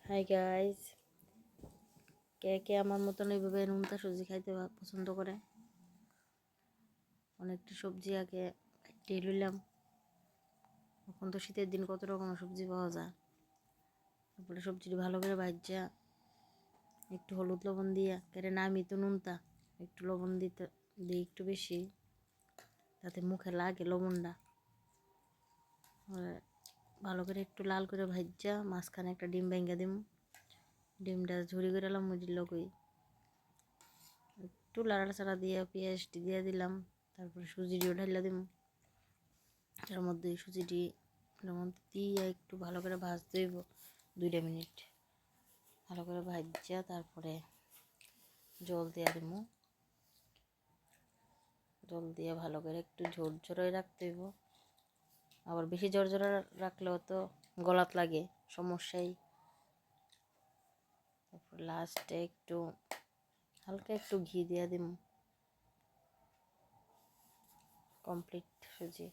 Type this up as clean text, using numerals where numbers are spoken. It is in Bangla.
হাই গাইজ, কে কে আমার মতন এইভাবে নুনতা সবজি খাইতে পছন্দ করে? অনেকটা সবজি আগে কেটে লইলাম। এখন তো শীতের দিন কত রকমের সবজি পাওয়া যায়। তারপরে সবজিটি ভালো করে ভাজা একটু হলুদ লবণ দিয়া কেটে নামি তো নুনতা একটু লবণ দিই একটু বেশি, তাতে মুখে লাগে লবণটা। ভালো করে একটু লাল করে ভাজা মাঝখানে একটা ডিম ভেঙে দিম। ডিমটা ঝুরি করে এলাম মুড়ির লগই একটু লাড়াচাড়া দিয়ে পেঁয়াজটি দিয়ে দিলাম। তারপরে সুজিটিও ঢাইলা দিম এর মধ্যে। সুজিটি এর মধ্যে দিয়ে একটু ভালো করে ভাজতে হইব 2 মিনিট। ভালো করে ভাজা তারপরে জল দিয়ে দিব। জল দিয়ে ভালো করে একটু ঝরঝরে রাখতে হইব। আবার বেশি ঝরঝরে রাখলেও তো গলাত লাগে, সমস্যাই। তারপর লাস্টে একটু হালকা একটু ঘি দিয়ে দিম। কমপ্লিট সুজি।